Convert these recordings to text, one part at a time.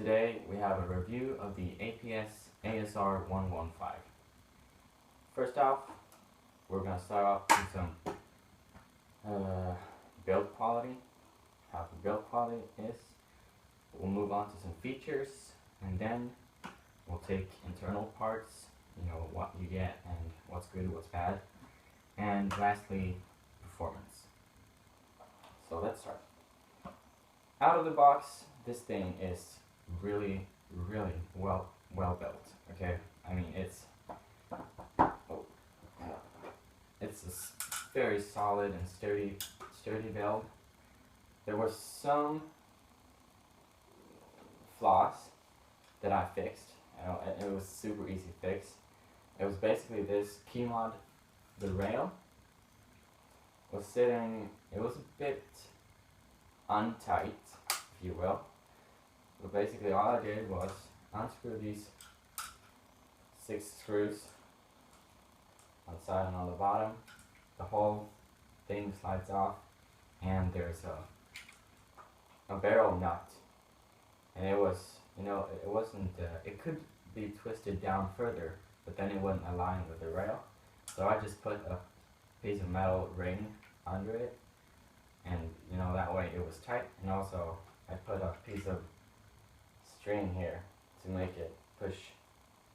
Today we have a review of the APS ASR115. First off, we're going to start off with some build quality, how the build quality is. We'll move on to some features, and then we'll take internal parts, what you get and what's good, what's bad, and lastly, performance. So let's start. Out of the box, this thing is really well built. Okay, I mean it's a very solid and sturdy build. There were some flaws that I fixed. It was super easy to fix. It was basically this Keymod, the rail was sitting. It was a bit untight, if you will. But basically all I did was unscrew these 6 screws on the side and on the bottom. The whole thing slides off, and there's a barrel nut, and it was, it wasn't, it could be twisted down further, but then it wouldn't align with the rail. So I just put a piece of metal ring under it, and that way it was tight. And also I put a piece of string here to make it push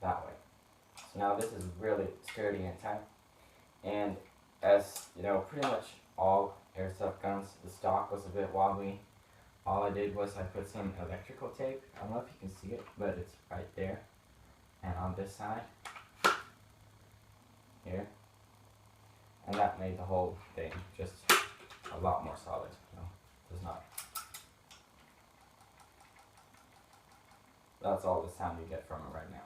that way. So now this is really sturdy and tight. And as pretty much all airsoft guns, the stock was a bit wobbly. All I did was I put some electrical tape. I don't know if you can see it, but it's right there. And on this side here, and that made the whole thing just a lot more solid. Does not. That's all the sound you get from it right now.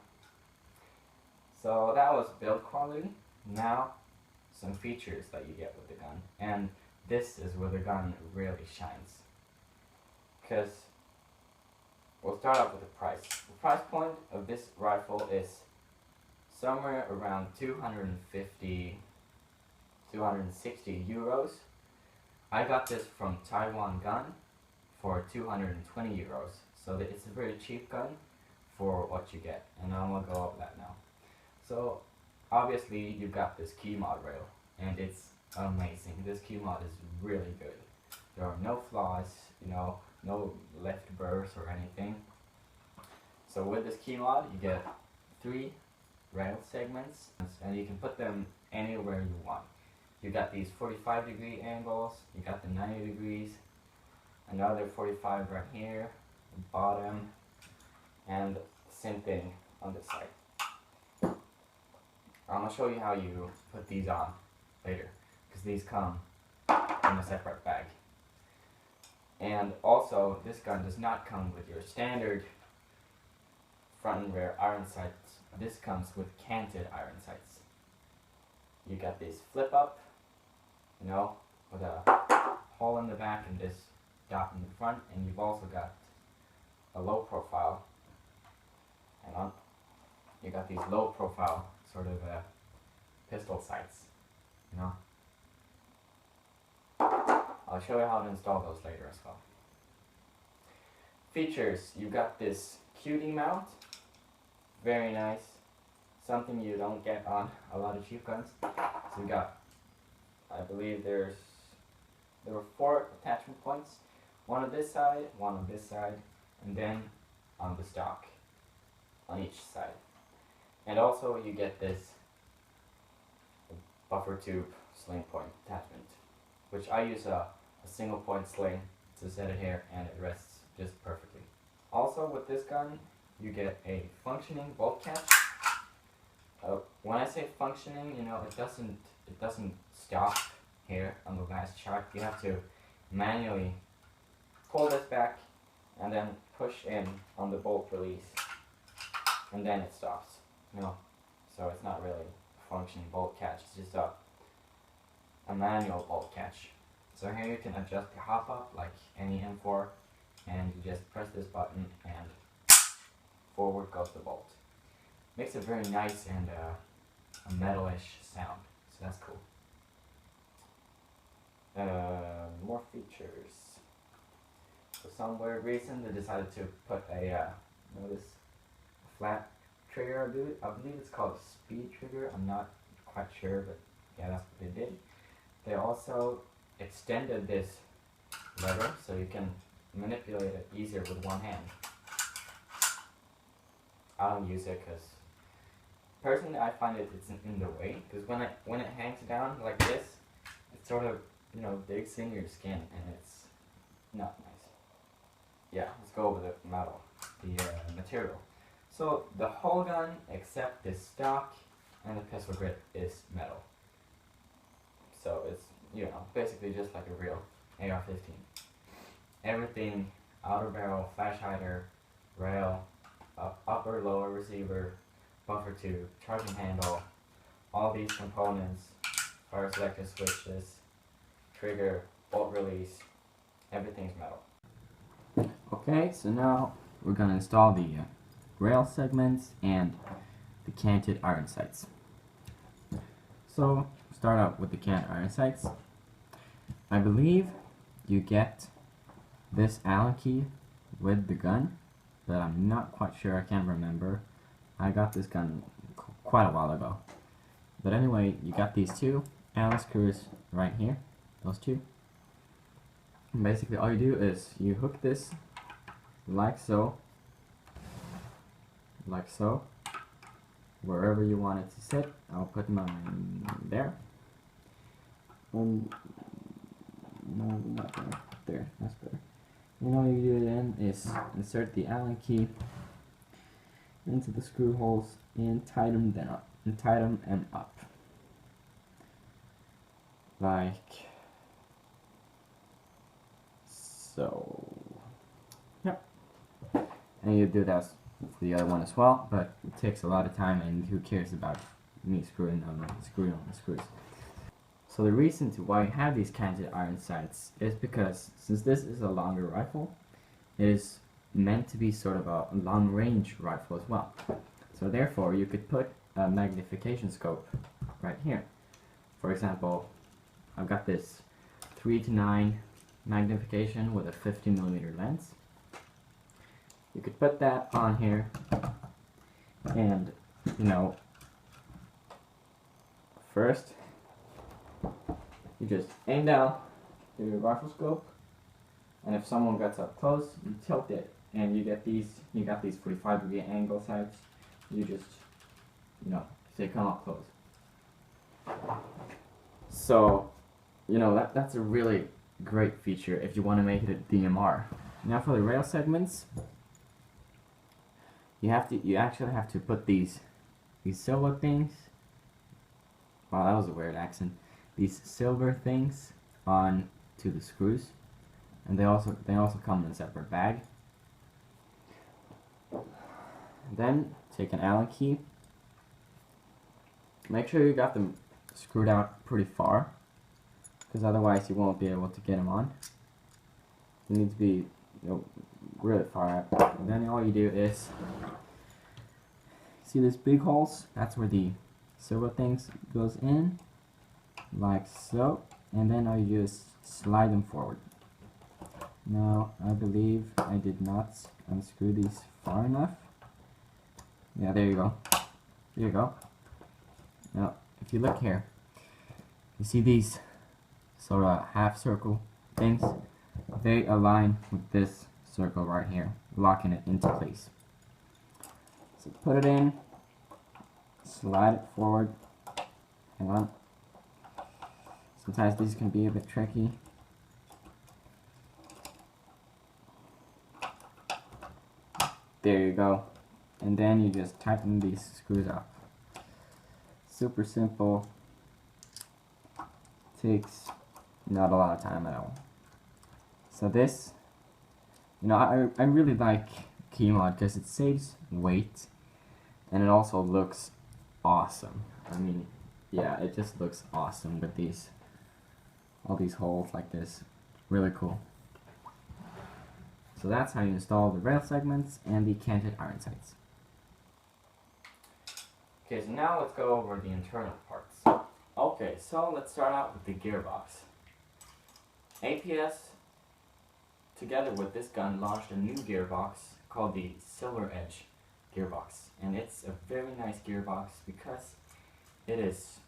So that was build quality. Now some features that you get with the gun, and this is where the gun really shines. Because we'll start off with the price. The price point of this rifle is somewhere around 250, 260 euros. I got this from Taiwan Gun for 220 euros. So it's a very cheap gun for what you get, and I'm going to go over that now. So obviously you've got this Keymod rail, and it's amazing. This Keymod is really good. There are no flaws, no left burrs or anything. So with this Keymod you get 3 rail segments, and you can put them anywhere you want. You got these 45-degree angles, you got the 90 degrees, another 45 right here, bottom, and same thing on this side. I'm going to show you how you put these on later, because these come in a separate bag. And also, this gun does not come with your standard front and rear iron sights. This comes with canted iron sights. You got these flip up, with a hole in the back and this dot in the front, and you've also got a low profile. Hang on. You got these low profile sort of pistol sights. I'll show you how to install those later as well. Features: you got this QD mount, very nice, something you don't get on a lot of cheap guns. So you got, I believe there were 4 attachment points, one on this side, one on this side, and then on the stock on each side. And also you get this buffer tube sling point attachment, which I use a single point sling to set it here, and it rests just perfectly. Also with this gun you get a functioning bolt catch. When I say functioning, it doesn't stop here on the last chart. You have to manually pull this back and then push in on the bolt release, and then it stops. So it's not really a functioning bolt catch, it's just a manual bolt catch. So here you can adjust the hop up like any M4, and you just press this button and forward goes the bolt. Makes a very nice and a metalish sound, so that's cool. More features. For some weird reason they decided to put a Notice flat trigger, I believe it's called a speed trigger. I'm not quite sure, but yeah, that's what they did. They also extended this lever so you can manipulate it easier with one hand. I don't use it because personally I find it's in the way, because when it hangs down like this, it sort of, you know, digs in your skin and it's not nice. Yeah, let's go over the material. So the whole gun except the stock and the pistol grip is metal. So it's, you know, basically just like a real AR-15. Everything, outer barrel, flash hider, rail, upper lower receiver, buffer tube, charging handle, all these components, fire selector switches, trigger, bolt release, everything's metal. Okay, so now we're going to install the rail segments and the canted iron sights. So start out with the canted iron sights. I believe you get this Allen key with the gun, but I'm not quite sure, I can't remember. I got this gun quite a while ago. But anyway, you got these two Allen screws right here, those two. And basically all you do is you hook this like so, wherever you want it to sit. I'll put mine there. No, not there. There, that's better. And all you do then is insert the Allen key into the screw holes and tighten them up. Like so. Yep. And you do that for the other one as well, but it takes a lot of time, and who cares about me screwing on the screws. So the reason to why you have these canted iron sights is because since this is a longer rifle, it is meant to be sort of a long-range rifle as well. So therefore you could put a magnification scope right here. For example, I've got this 3:9 magnification with a 50mm lens. You could put that on here and, you know, first you just aim down to your rifle scope, and if someone gets up close, you tilt it, and you got these 45-degree angle sights. You just, you know, say come up close. So, you know, that's a really great feature if you want to make it a DMR. Now for the rail segments, you actually have to put these silver things. Wow, that was a weird accent. These silver things on to the screws, and they also come in a separate bag. Then take an Allen key. Make sure you got them screwed out pretty far, because otherwise you won't be able to get them on. They need to be, you know, really far out. And then all you do is, see these big holes? That's where the silver things goes in, like so. And then all you do is slide them forward. Now I believe I did not unscrew these far enough. Yeah, there you go. There you go. Now, if you look here, you see these sort of half circle things? They align with this circle right here, locking it into place. So put it in, slide it forward. Hang on. Sometimes these can be a bit tricky. There you go. And then you just tighten these screws up. Super simple. Takes not a lot of time at all. So this, you know, I really like Keymod because it saves weight and it also looks awesome. I mean, yeah, it just looks awesome with all these holes like this. Really cool. So that's how you install the rail segments and the canted iron sights. Okay, so now let's go over the internal parts. Okay, so let's start out with the gearbox. APS, together with this gun, launched a new gearbox called the Silver Edge gearbox, and it's a very nice gearbox because it is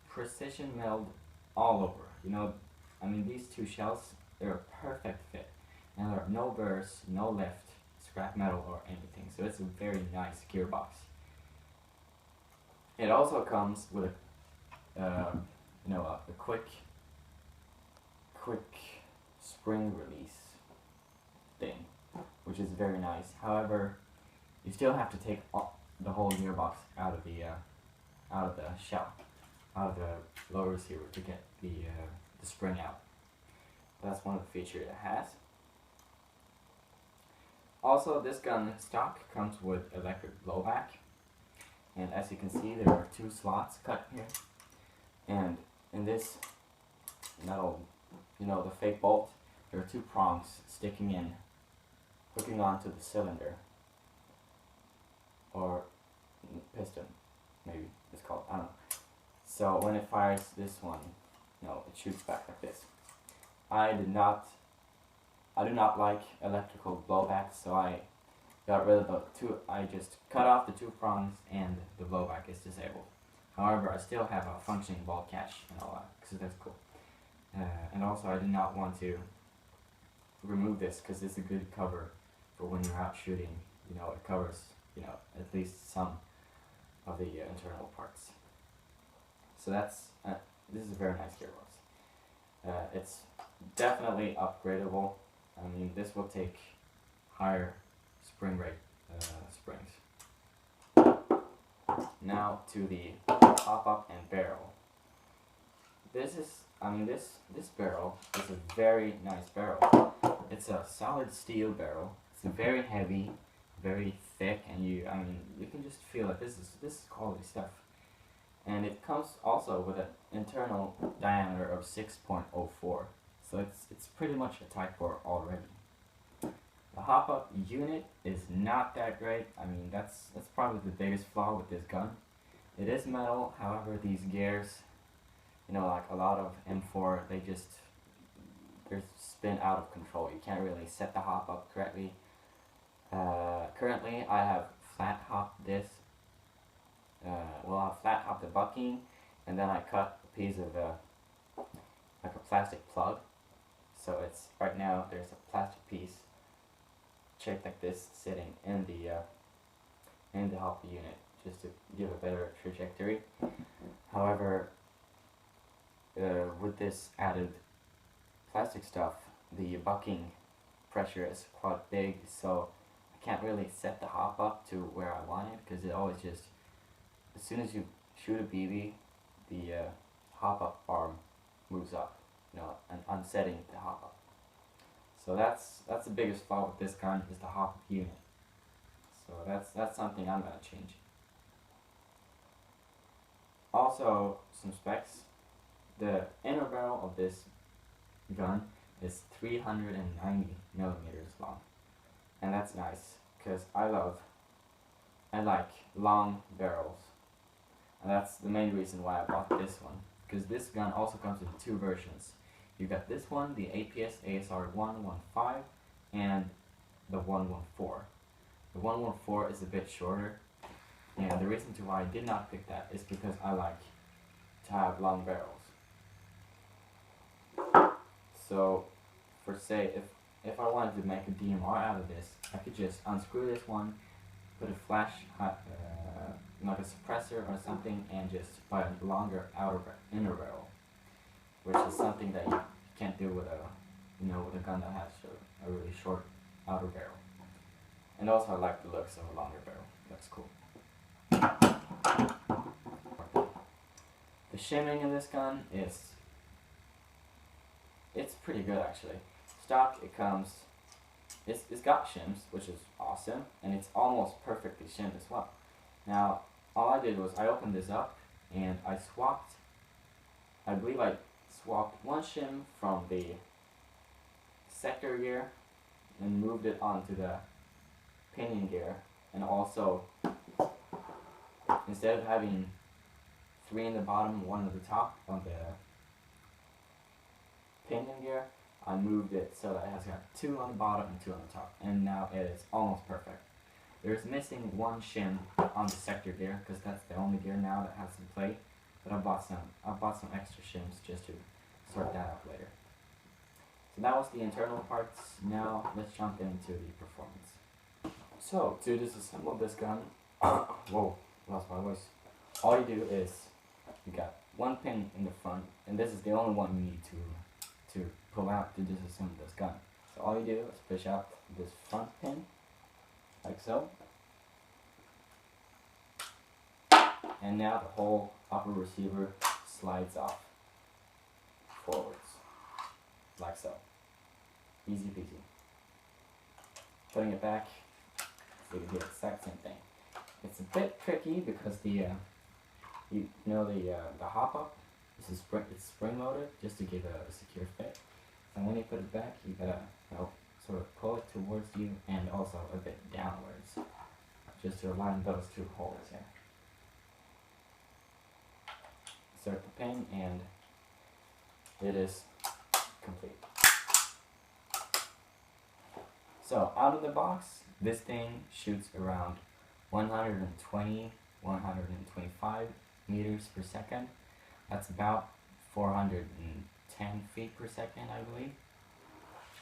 precision milled all over. You know, I mean, these two shells, they're a perfect fit, and there are no burrs, no lift, scrap metal or anything, so it's a very nice gearbox. It also comes with a quick spring release thing, which is very nice. However, you still have to take the whole gearbox out of the shell, out of the lower receiver to get the spring out. That's one of the features it has. Also, this gun stock comes with electric blowback, and as you can see, there are 2 slots cut here, and in this metal, the fake bolt, there are 2 prongs sticking in, hooking onto the cylinder, or piston, maybe it's called, I don't know. So when it fires this one, it shoots back like this. I do not like electrical blowback, so I got rid of the 2. I just cut off the 2 prongs and the blowback is disabled. However, I still have a functioning bolt catch and all that, because that's cool. And also, I did not want to remove this because it's a good cover for when you're out shooting. It covers at least some of the internal parts. So that's this is a very nice gearbox. It's definitely upgradable. I mean, this will take higher spring rate springs. Now to the pop-up and barrel. This barrel is a very nice barrel. It's a solid steel barrel. It's very heavy, very thick, and you can just feel that this is quality stuff. And it comes also with an internal diameter of 6.04, so it's pretty much a Type 4 already. The hop-up unit is not that great. I mean, that's probably the biggest flaw with this gun. It is metal, however, these gears, like a lot of M4, they spin out of control. You can't really set the hop-up correctly. Currently, I have flat-hopped this. I flat-hopped the bucking, and then I cut a piece of like a plastic plug. So it's right now there's a plastic piece shaped like this sitting in the hop unit, just to give a better trajectory. However, with this added plastic stuff, the bucking pressure is quite big, so I can't really set the hop up to where I want it, because it always just, as soon as you shoot a BB, the hop up arm moves up, and unsetting the hop up. So that's the biggest flaw with this gun, is the hop up unit. So that's something I'm gonna change. Also, some specs. The inner barrel of this gun is 390 millimeters long, and that's nice because I like long barrels, and that's the main reason why I bought this one, because this gun also comes with 2 versions. You got this one, the APS ASR115, and the 114. The 114 is a bit shorter, and the reason to why I did not pick that is because I like to have long barrels. So, for say, if I wanted to make a DMR out of this, I could just unscrew this one, put a flash, like a suppressor or something, and just buy a longer inner barrel, which is something that you can't do with a gun that has a really short outer barrel. And also, I like the looks of a longer barrel. That's cool. The shimming in this gun it's pretty good actually. Stock, it's got shims, which is awesome, and it's almost perfectly shimmed as well. Now, all I did was I opened this up and I believe I swapped one shim from the sector gear and moved it onto the pinion gear, and also instead of having 3 in the bottom and 1 at the top on the pinion gear, I moved it so that it has got 2 on the bottom and 2 on the top, and now it is almost perfect. There's missing 1 shim on the sector gear because that's the only gear now that has some plate. But I bought some extra shims just to sort that out later. So that was the internal parts. Now let's jump into the performance. So to disassemble this gun, whoa, lost my voice. All you do is you got 1 pin in the front, and this is the only one you need to pull out to disassemble this gun. So all you do is push out this front pin, like so. And now the whole upper receiver slides off forwards, like so. Easy peasy. Putting it back, so you do the exact same thing. It's a bit tricky because the hop up, it's spring loaded just to give a secure fit. And when you put it back, you gotta sort of pull it towards you and also a bit downwards, just to align those 2 holes here. Insert the pin and it is complete. So out of the box, this thing shoots around 120, 125 meters per second. That's about 410 feet per second, I believe.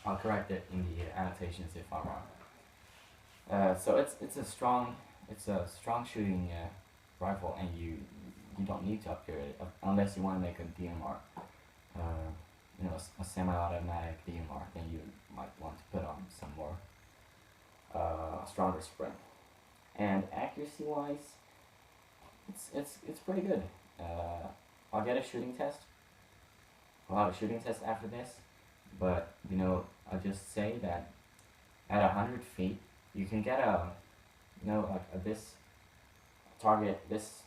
I'll correct it in the annotations if I'm wrong. So it's a strong shooting rifle, and you don't need to upgrade it unless you want to make a DMR, a semi-automatic DMR. Then you might want to put on some more stronger spring. And accuracy-wise, it's pretty good. I'll get a shooting test. I'll have a shooting test after this, but I'll just say that at 100 feet, you can get this target this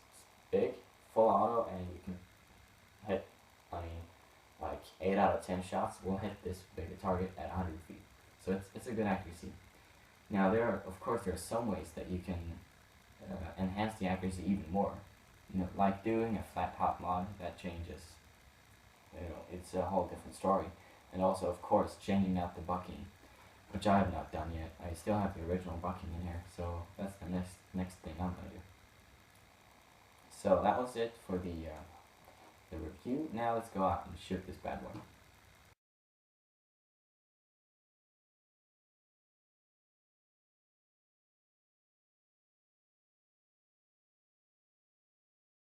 big, full auto, and you can hit, like 8 out of 10 shots will hit this big a target at 100 feet. So it's a good accuracy. Now there are some ways that you can enhance the accuracy even more. Like doing a flat top mod that changes. It's a whole different story. And also, of course, changing out the bucking, which I have not done yet. I still have the original bucking in here, so that's the next thing I'm gonna do. So that was it for the review. Now let's go out and shoot this bad boy.